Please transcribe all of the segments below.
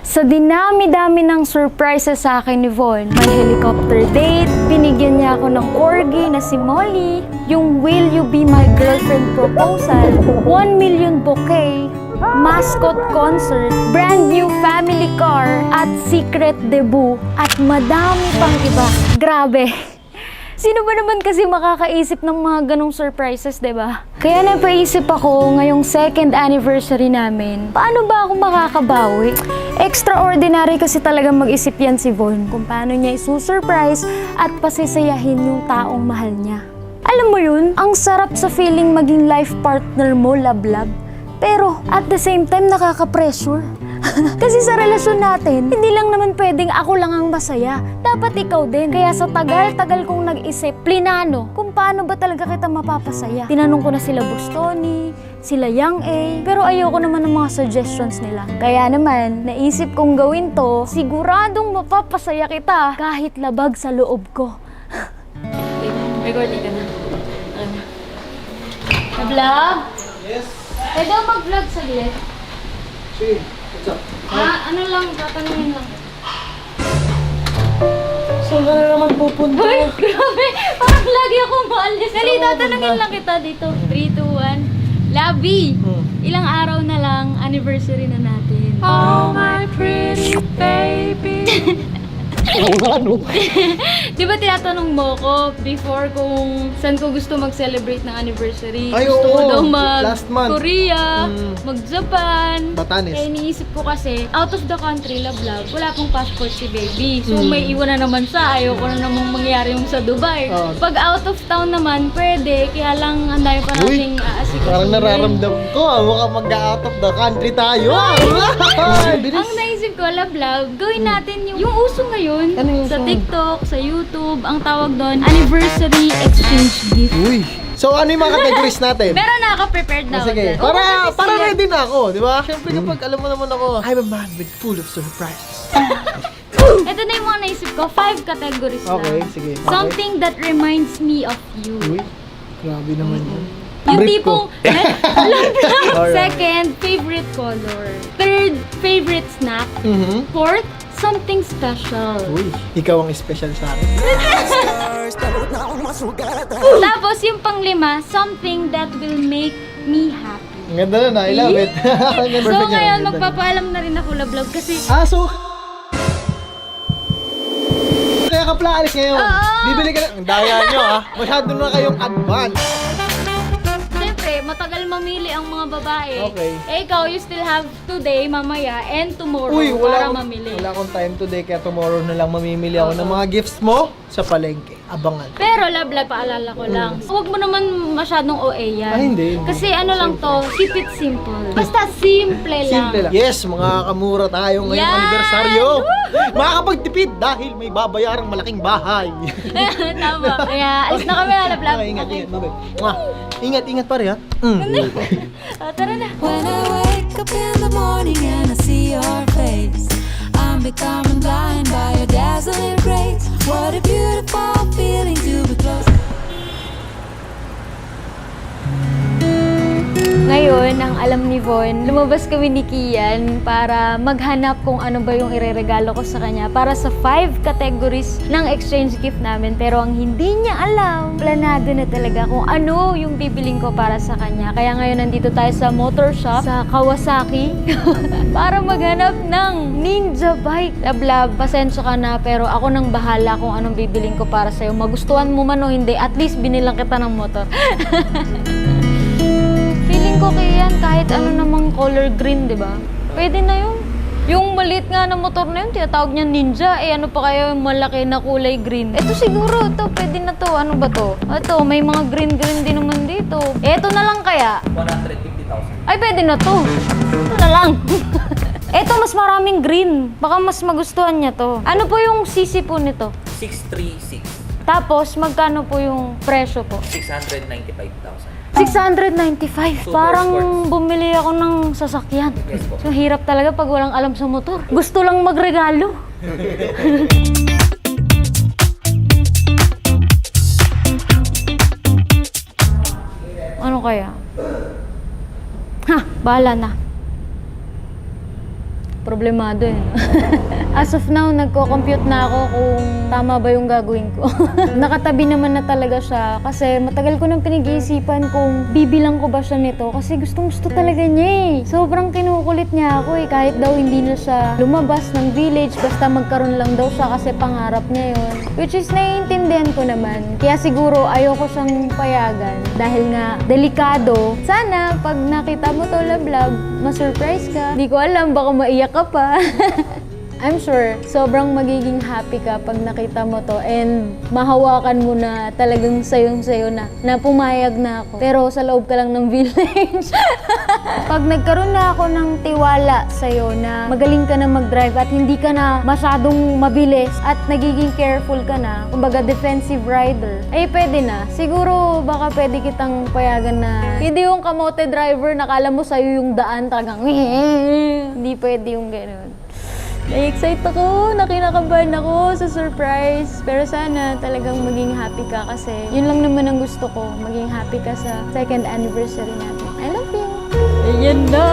Sa dinami-dami ng surprises sa akin ni Von, may helicopter date, binigyan niya ako ng corgi na si Molly, yung Will You Be My Girlfriend proposal, 1 million bouquet, mascot concert, brand new family car, at secret debut, at madami pang iba. Grabe! Sino ba naman kasi makakaisip ng mga ganong surprises, diba? Kaya napaisip ako ngayong 2nd anniversary namin, paano ba ako makakabawi? Extraordinary kasi talaga mag-isip yan si Von kung paano niya isusurprise at pasisayahin yung taong mahal niya. Alam mo yun, ang sarap sa feeling maging life partner mo, love-love. Pero at the same time, nakaka-pressure. Kasi sa relasyon natin, hindi lang naman pwedeng ako lang ang masaya. Dapat ikaw din. Kaya sa tagal-tagal kong nag-isip, plinano kung paano ba talaga kita mapapasaya. Tinanong ko na sila Bustoni, sila Yang A, pero ayoko naman ng mga suggestions nila. Kaya naman, naisip kong gawin to, siguradong mapapasaya kita kahit labag sa loob ko. Recording ka na. Na-vlog? Yes. Pwede ako mag-vlog saglit? Sige. What's up? Ano lang, tatanungin lang. Saan ka na naman pupunta? Uy, grabe! Parang lagi ako maalis. Dali, tatanungin lang kita dito. 3, 2, 1. Labi! Ilang araw na lang, anniversary na natin. Oh, my pretty baby. Di ba tinatanong mo ko before kung saan ko gusto mag-celebrate ng anniversary? Ay, Gusto ko oo. daw Last month. mag-Korea, mag-Japan. Batanes. Kaya iniisip ko kasi, out of the country, love, wala pong passport si baby. So may iwan na naman siya, ayoko na namang mangyari yung sa Dubai. Oh. Pag out of town naman, pwede. Kaya lang, ang dami pa nating aasikasuhin. Parang nararamdaman ko, mukhang mag-out of the country tayo. Ang naisip ko, love, gawin natin yung uso ngayon Ano yung sa uso? TikTok, sa YouTube, ang tawag doon, anniversary exchange gift. Uy. So ano yung mga categories natin? Meron na ako prepared na. Sige, ako dyan. para ready na ako, di ba? Siyempre kapag alam mo naman ako, I'm a man with full of surprises. Ito na yung mga naisip ko, 5 categories Okay, lang. sige. Okay. Something that reminds me of you. Uy, grabe naman yun. Yung Brief tipong, ko. Alright. Second, favorite color. Third, favorite snack. Fourth, something special. Uy, ikaw ang special sa akin. Tapos yung panglima, something that will make me happy. Ang ganda na, I love it. So ngayon, magpapaalam na rin ako, love, kasi So kaya ka pala alis ngayon. Oo. Bibili ka na. Ang daya nyo ha. Masyado na kayong advance. siyempre, matagal mamili ang mga babae. Okay. Eh ikaw, you still have today, mamaya, and tomorrow Uy, para mamili. wala akong time today kaya tomorrow na lang mamimili ako ng mga gifts mo sa palengke. Abangan. Pero love, paalala ko lang. Huwag mo naman masyadong OA yan. Ay, hindi. Kasi ano lang to, keep it simple. Basta simple lang. Simple lang. Yes, makakamura tayo ngayong Yan! anibersaryo. Makakapagtipid dahil may babayarang malaking bahay. Tama. Kaya alis na kami, love. Okay, ingat. Mwah. Ingat pare ha. Tara na. When I wake up in the morning and I see your face, I'm becoming blind by your dazzling grace. What a beautiful feeling to be close. Ngayon, ang alam ni Von, lumabas kami ni Kian para maghanap kung ano ba yung ireregalo ko sa kanya para sa 5 categories ng exchange gift namin. Pero ang hindi niya alam, planado na talaga kung ano yung bibiling ko para sa kanya. Kaya ngayon nandito tayo sa motor shop sa Kawasaki para maghanap ng Ninja Bike. Lablab, pasensya ka na pero ako nang bahala kung anong bibiling ko para sa'yo. Magustuhan mo man o hindi, at least binilang kita ng motor. Feeling ko kaya kahit ano namang color green, di ba? Pwede na yun. Yung maliit nga na motor na yun, tinatawag niya Ninja. Eh ano pa kaya yung malaki na kulay green? Ito siguro, ito, pwede na to. Ano ba to? Ito, may mga green-green din naman dito. Ito na lang kaya? 150,000. Ay, pwede na to. Ito na lang. Ito, mas maraming green. Baka mas magustuhan niya to. Ano po yung CC po nito? 636. Tapos, magkano po yung presyo po? 695,000. 695. Super Parang sports. bumili ako ng sasakyan. Yes po. So, hirap talaga pag walang alam sa motor. Gusto lang magregalo. Ano kaya? Ha, bahala na. problemado eh. As of now, nagko-compute na ako kung tama ba yung gagawin ko. Nakatabi naman na talaga siya kasi matagal ko nang pinag-iisipan kung bibilang ko ba siya nito kasi gustong-gusto talaga niya eh. Sobrang kinukulit niya ako eh. Kahit daw hindi na siya lumabas ng village, basta magkaroon lang daw siya kasi pangarap niya yun. Which is naiintindihan ko naman. Kaya siguro ayoko siyang payagan dahil nga delikado. Sana pag nakita mo to vlog, ma-surprise ka. Di ko alam, baka maiyak ka pa. I'm sure, sobrang magiging happy ka pag nakita mo to and mahawakan mo na talagang sayong-sayo na pumayag na ako. Pero sa loob ka lang ng village. Pag nagkaroon na ako ng tiwala sa'yo na magaling ka na mag-drive at hindi ka na masyadong mabilis at nagiging careful ka na, kumbaga defensive rider, ay pwede na. Siguro baka pwede kitang payagan na hindi yung kamote driver, nakala mo sa'yo yung daan, talagang hindi pwede yung gano'n. Na-excite ako, nakinakabahan ako sa surprise. Pero sana talagang maging happy ka kasi yun lang naman ang gusto ko. Maging happy ka sa 2nd anniversary natin. I love you! Ayan na!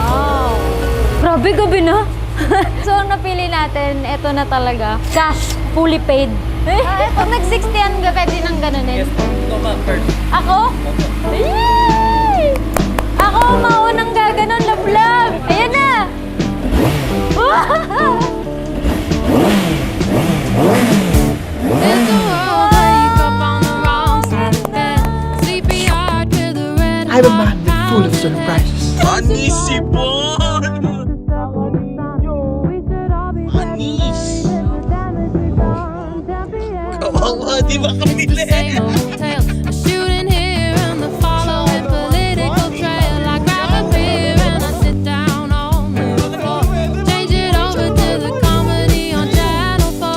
Wow! Grabe, gabi na! So, ang napili natin, ito na talaga. Cash, fully paid. Pag nag-60 ka, pwede nang ganunin. Yes po. Ito ma'am, first. Ako? Yay! Ako, maunang gaganon, love. Ayan na! There's a world wake up on the wrong side of bed. Sleepy heart with a red I'm a man full of surprises. Kawawa, di ba kamili? A shooting here and the following political trail. I grab a beer and I sit down on the floor. Change it over to the comedy on Channel 4.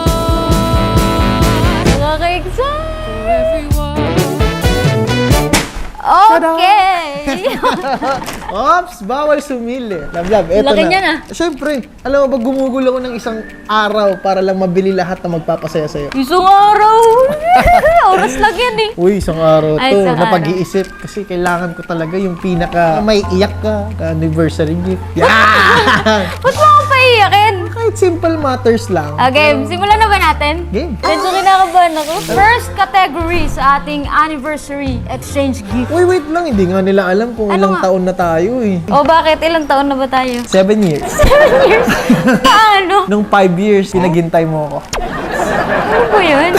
Nakaka-excite! For every word. Okay! Ops, bawal sumili. Love, eto Laki na. niyan, ah. Siyempre, alam mo ba, gumugol ako ng isang araw para lang mabili lahat na magpapasaya sa'yo. Isang araw! Oras lang yan eh. Uy, isang araw Ay, to. isang Napag-iisip. Kasi kailangan ko talaga yung pinaka may iyak ka, anniversary gift. Yeah! Ba't mo ako paiyakin? Kahit simple matters lang. Okay, simulan na ba natin? Game. Medyo kinakabahan ako. First category sa ating anniversary exchange gift. Uy, wait lang. Hindi nga nila alam kung Ano ilang nga? taon na tayo eh. O bakit? Ilang taon na ba tayo? 7 years. 7 years? Paano? Nung 5 years, pinaghintay mo ako. Ano po yun?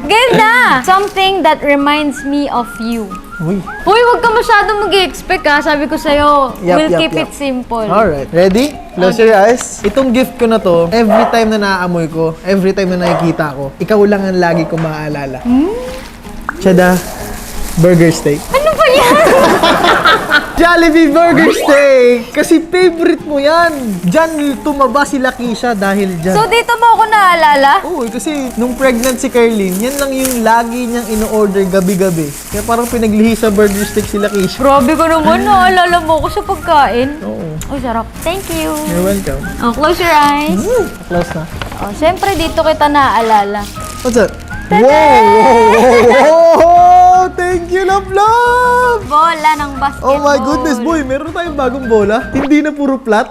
Game na! Something that reminds me of you. Uy. Uy, huwag ka masyadong mag-expect ha. Sabi ko sa'yo, we'll keep it simple. Alright. Ready? Close your eyes. Itong gift ko na to, every time na naaamoy ko, every time na nakikita ko, ikaw lang ang lagi ko maaalala. Chada, burger steak. Ano ba yan? Jollibee Burger Steak! Kasi favorite mo yan. Diyan tumaba si Lakeisha dahil dyan. So dito mo ako naalala? Oo, kasi nung pregnant si Carlene, yan lang yung lagi niyang in-order gabi-gabi. Kaya parang pinaglihi sa burger steak si Lakeisha. Grabe ka naman, naalala mo ko sa pagkain. Oo. Oh, sarap. Thank you. You're welcome. Oh, close your eyes. Close na. Oh, syempre dito kita naalala. What's that? Wow! Thank you, love! Bola ng basketball. Oh my goodness, boy! Meron tayong bagong bola. Hindi na puro plat.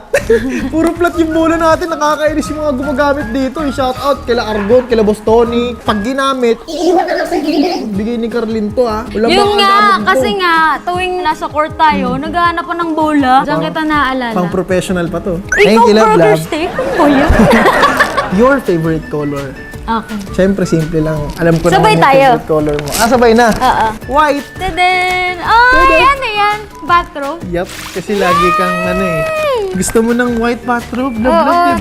Puro plat yung bola natin. Nakakainis yung mga gumagamit dito. I-shout out kila Argon, kila Boss Tony. Pag ginamit, iiwan na lang sa gilid. Bigay ni Carlin to, ha? Wala Yun bang nga, gamit nito? kasi nga, tuwing nasa court tayo, naghahanap pa ng bola. Diyan kita naalala. Pang professional pa to. Ikaw, burger steak? Ano ba yan? Your favorite color? Okay. Siyempre, simple lang. Alam ko Sabay naman yung tayo. favorite color mo. Ah, sabay na. Oo. White. Tadaan! Oh, yan na yan. Bathrobe. Yup, kasi lagi kang gusto mo ng white bathrobe, Oo, di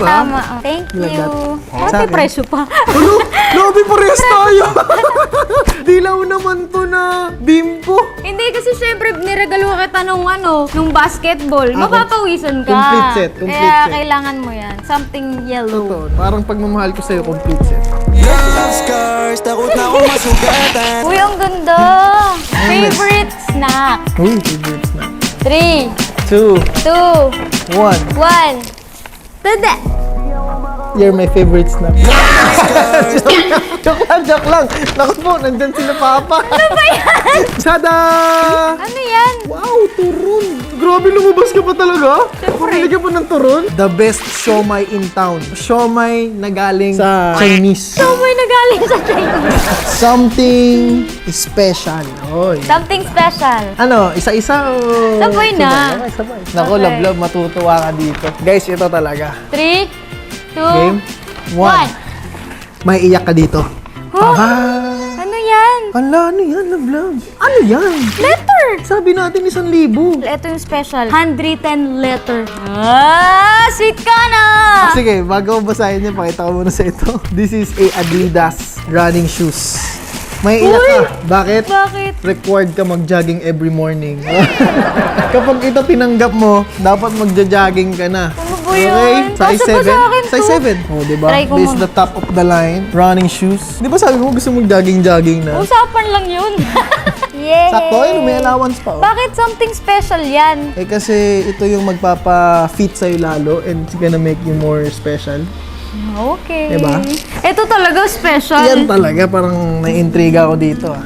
ba? tama. Oh, thank Like you. that. Sa Happy akin. presyo pa. Ano? Grabe, parehas tayo! Dilaw naman to na bimpo. Hindi kasi syempre niregalo kita nung basketball. Ah, Mapapawisan ka. complete set, complete Kaya set. kailangan mo yan. Something yellow. Totoo. Parang pagmamahal ko sa'yo, complete set. Love scars, takot na akong masugatan. Uy, ang ganda! Favorite snack. Uy, favorite na. 3, 2, 2, 1. 1. Tada! You're my favorite snap. Joke lang. Naku po, nandyan sila Papa. Ano ba yan? Tada! Ano yan? Wow, turon! Grabe, lumabas ka pa talaga? Pumili ka pa ng turon? The best siomai in town. Siomai na galing sa Chinese. So, may nagaling sa Chinese. Something special. Oy. Something special. Ano, isa-isa o... Sabay na. Okay, sabay. Naku, Okay. love, matutuwa ka dito. Guys, ito talaga. 3, 2, Game 1. May iyak ka dito. Huh? Ah! Ano yan? Ala, ano yan, love? Ano yan? Letter! Sabi natin 1,000. Ito yung special. 110 letter. Ah! Sweet ka na! Sige, bago ko basahin niya, pakita ko muna sa ito. This is a Adidas running shoes. May iyak ka. Bakit? Bakit? Required ka mag-jogging every morning. Kapag ito tinanggap mo, dapat magja-jogging ka na. Ano ba yun? Size Kasya pa 7. sa akin to. Size 7. Oh, diba? Try ko This is muna. the top of the line. Running shoes. Di ba sabi mo gusto mong jogging na? Usapan lang yun. Yay! Sakto, ayun, may allowance pa. Oh. Bakit something special yan? Eh kasi ito yung magpapa-fit sa'yo lalo and it's gonna make you more special. Okay. Diba? Ito talaga special. Yan talaga, parang naiintriga ako dito ah.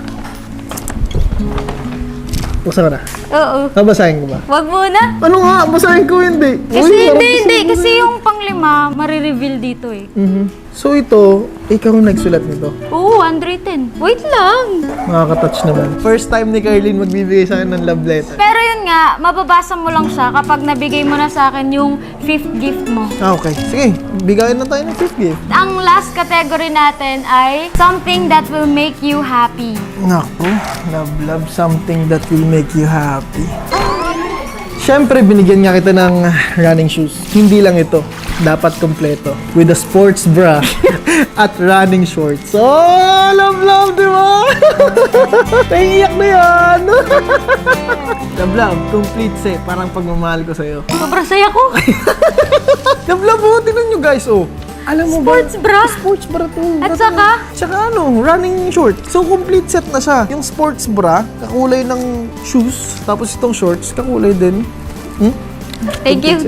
Buksan ko na. Oo. Babasahin ko ba? Wag muna. Ano nga? Basahin ko hindi. Kasi Uy, parang hindi. gusto Kasi mo. yung pang-5, marireveal dito eh. So ito, ikaw ang nagsulat nito. Oo, 110. Wait lang. Makaka-touch naman. First time ni Carlene magbibigay sa akin ng love letter. Pero yun nga, mababasa mo lang siya kapag nabigay mo na sa akin yung 5th gift mo. Ah, okay. Sige, bigayan na tayo ng 5th gift. Ang last category natin ay something that will make you happy. Naku, love, something that will make you happy. Siyempre, binigyan nga kita ng running shoes. Hindi lang ito. Dapat kompleto. With a sports bra at running shorts. Oh, love, di ba? Naiiyak na yan. Love, complete set. Parang pagmamahal ko sa'yo. Sobrang saya ko. Love, oh, tingnan nyo guys, oh. Alam mo Sports ba? bra. Sports bra to. At saka? Tsaka ano, running short. So, complete set na siya. Yung sports bra, kakulay ng shoes. Tapos itong shorts, kakulay din. Thank you.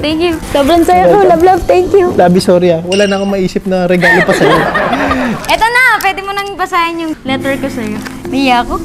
Sobrang saya ko. Love, thank you. Labi, sorry ah. Wala na akong maisip na regalo pa sa'yo. Eto na, pwede mo nang basahin yung letter ko sa'yo. Niya ako.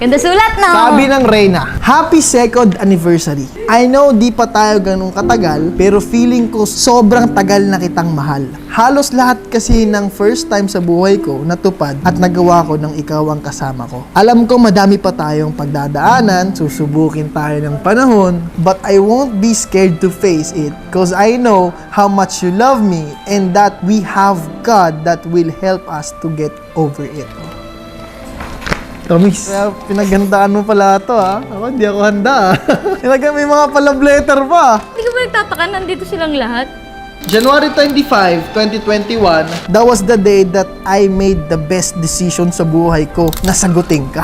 Ganda sulat, no? Sabi ng Reyna, Happy 2nd anniversary. I know di pa tayo ganun katagal, pero feeling ko sobrang tagal na kitang mahal. Halos lahat kasi ng first time sa buhay ko natupad at nagawa ko nang ikaw ang kasama ko. Alam ko madami pa tayong pagdadaanan, susubukin tayo ng panahon, but I won't be scared to face it cause I know how much you love me and that we have God that will help us to get over it. Tomis, pinaghandaan mo pala ito ha. Ako, hindi ako handa may mga pa-love letter pa. Hindi ka ba nagtataka? Nandito silang lahat? January 25, 2021, that was the day that I made the best decision sa buhay ko na sagutin ka.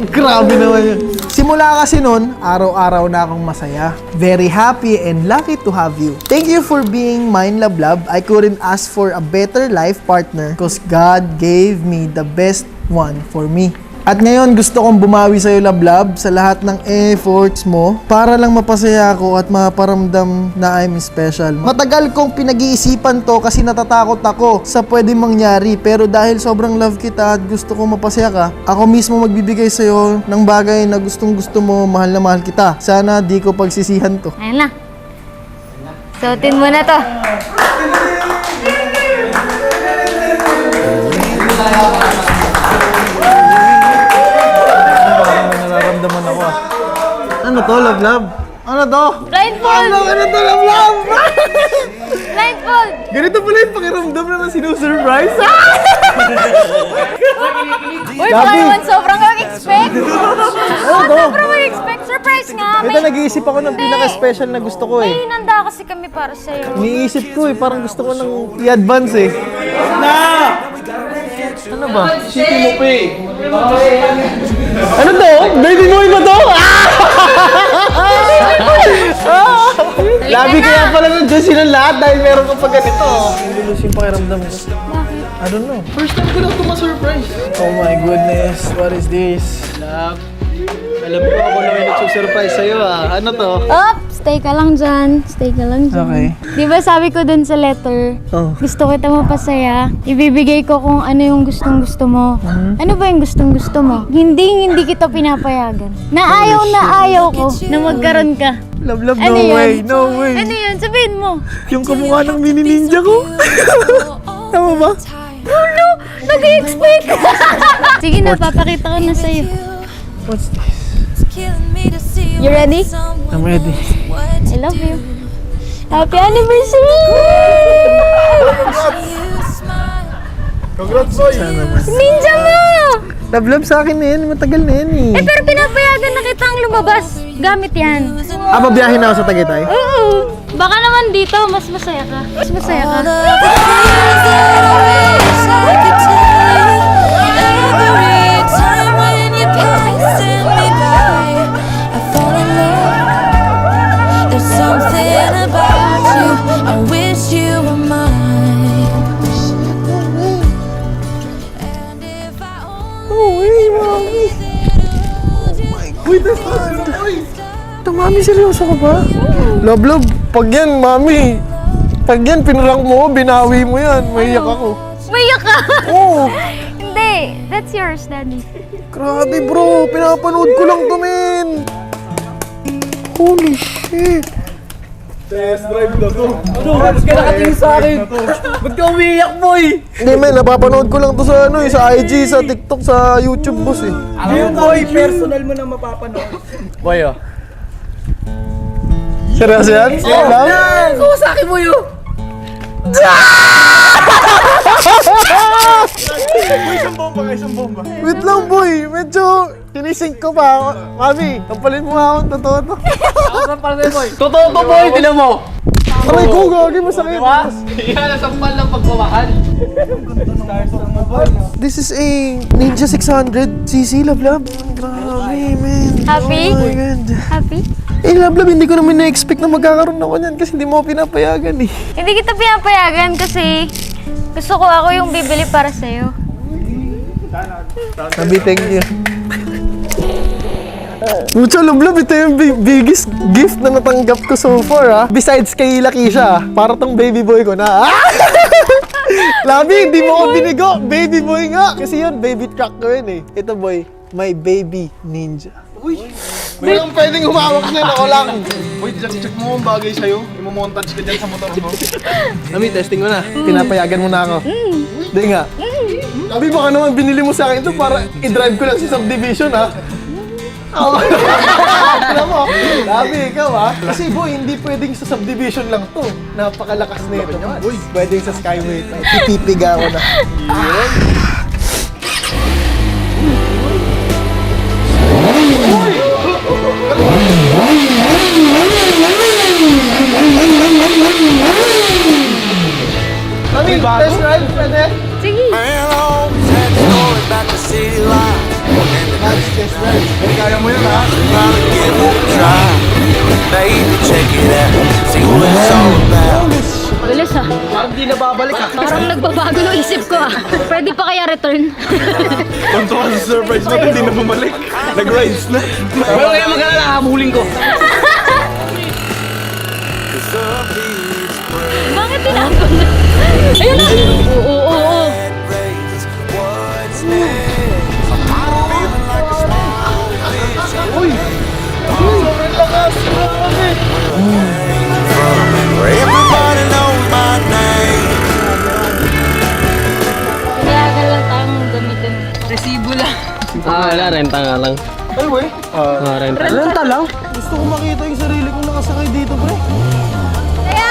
Grabe naman yun. Simula kasi nun, araw-araw na akong masaya. Very happy and lucky to have you. Thank you for being mine, love. I couldn't ask for a better life partner because God gave me the best one for me. At ngayon, gusto kong bumawi sa'yo, love, sa lahat ng efforts mo para lang mapasaya ako at maparamdam na I'm special. Matagal kong pinag-iisipan to kasi natatakot ako sa pwedeng mangyari. Pero dahil sobrang love kita at gusto kong mapasaya ka, ako mismo magbibigay sa'yo ng bagay na gustong gusto mo, mahal na mahal kita. Sana di ko pagsisihan to. Ayun na. Suotin mo na to. May nararamdaman ako ah. Ano to, love? Ano to? Blindfold! Ano to, love? Blindfold! Ganito pala yung pakiramdam na sinusurprise. Uy, baka Gabi. naman sobrang mag-expect. Ano to? Sobrang mag-expect. Surprise nga. Ito, nag-iisip ako ng pinaka-special na gusto ko eh. May hinanda kasi kami para sa'yo. Iniisip ko eh, parang gusto ko nang i-advance eh. Ano ba? City mo pa eh. Ano to? Baby boy ba to? Labi kaya pala ng Diyos silang lahat dahil meron ka pa ganito. Hindi lulus yung pakiramdam ko. Bakit? I don't know. First time ko lang ito ma-surprise. Oh my goodness, what is this? Love. Alam ko ako lang yung nagsusurprise sa'yo ah. Ano to? Oops! stay ka lang dyan. Stay ka lang dyan. Okay. Di ba sabi ko dun sa letter, Oh. gusto kita mapasaya, ibibigay ko kung ano yung gustong gusto mo. Ano ba yung gustong gusto mo? Hindi kita pinapayagan. Na ayaw ko na magkaroon ka. Love, Ano no yun? way, no way. Ano yun? Sabihin mo. Yung kamukha ng mini ninja ko. Tama ba? Ano? Nag-expect ka. Sige na, papakita ko na sa'yo. What's this? You ready? I'm ready. I love you. Happy anniversary! Congrats, boy! Ninja mo! Love sa akin na yan. Matagal na yan eh. Pero pinapayagan na kitang lumabas. Gamit yan. Mabiyahin na ako sa Tagaytay? Oo. Baka naman dito, mas masaya ka. Mas masaya ka. Uy, ito, mami, seryoso ka ba? Love, pag yan, mami, pag yan, pinarang mo, binawi mo yan, maiyak ako. Mayak ka! Oo, Hindi, that's yours, Daddy. grabe bro, pinapanood ko lang to, men. Holy shit. Test drive na to. Ba't ka nakatingin sa akin? Ba't ka umiiyak, boy? Hindi, men, napapanood ko lang to sa sa IG, sa TikTok, sa YouTube, boss eh. Yung boy, personal mo na mapapanood. Boy, oh. Seryoso yan? Yan lang? Kawasaki mo yun. Wait lang, boy. Medyo tinisink ko pa. Mami, tampalin mo nga ako. Totoo to. Ako sa palagay, boy. Totoo to, boy. Tinan mo. Aray ko, gagi masakit. Diba? Yan ang sampal ng pagmamahal. This is a Ninja 600cc, love. Grabe, man. Happy? Oh my God. Happy? Eh, love, hindi ko naman na-expect na magkakaroon ako niyan kasi hindi mo ako pinapayagan eh. Hindi kita pinapayagan kasi gusto ko ako yung bibili para sa'yo. Sabi, thank you. Mucho love, ito yung biggest gift na natanggap ko so far, ha? Besides kay Lakisha, para tong baby boy ko na, Labi, hindi mo ko binigo. Baby boy nga. Kasi yun, baby truck ko yun eh. Ito boy, my baby ninja. Uy! Walang pwedeng humawak niyan, ako lang. Wait, check mo kung bagay sa'yo. Imo-montage ka dyan sa motor mo. Kami, testing ko na. Pinapayagan mo na ako. Hindi nga. Labi, baka naman binili mo sa akin ito para i-drive ko lang sa subdivision, ha? Alam mo, Labi, ikaw ha? Kasi boy, hindi pwedeng sa subdivision lang to. Napakalakas na ito. Uy, pwedeng sa Skyway. Titipiga ako na. Labi, test drive, pwede? Sige. Man always had stories about the city life. Test drive. Kaya mo yun, ha? Probably give it a try. Baby, check it out. See what it's all about. Bilis ah. Parang di na babalik, ah. Parang nagbabago ng isip ko ah. Pwede pa kaya return? Tonto ka sa surprise mo, hindi na bumalik. Nag-rides na. Pero kaya mag-alala, habulin ko. Bakit tinapon na? Ayun na! Oo. What's next? I don't even like a small Everybody knows my name. Kinayagan lang tayong gamitin. Resibo lang. Wala, renta nga lang. Ay, boy. Renta. Renta lang? Gusto ko makita yung sarili kong nakasakay dito, pre. Kaya!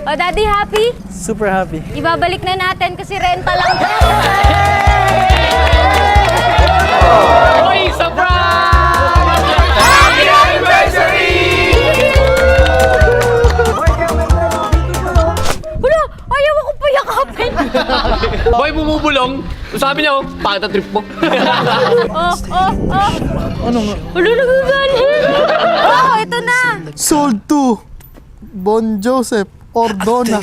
O, Daddy, happy? Super happy. Ibabalik na natin kasi renta lang. Oy, surprise! Happy anniversary! Wala! Ayaw ako payakapin! Boy, bumubulong. Sabi niya, oh, pakita trip mo. Ano nga? Wala nagagalit! Oh, ito na! Sold to Bon Joseph Ordona.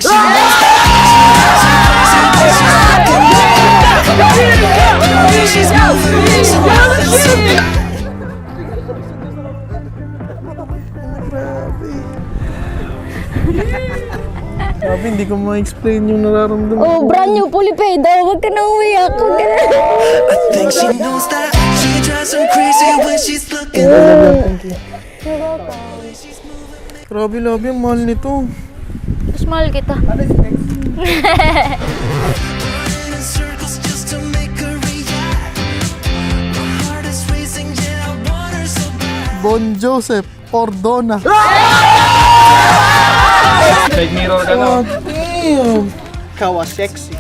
Sabi, hindi ko ma-explain yung nararamdaman. Oh, brand new, fully paid daw. Huwag ka na umiyak. Huwag ka na. Think she knows that she drives so crazy when she's looking. Grabe, labi, ang mahal nito. Mas mahal kita. In circles just to make her react. My heart is racing, yeah, I want her so bad. Bon Joseph Ordona. Side mirror ka na. Damn! Kawa sexy.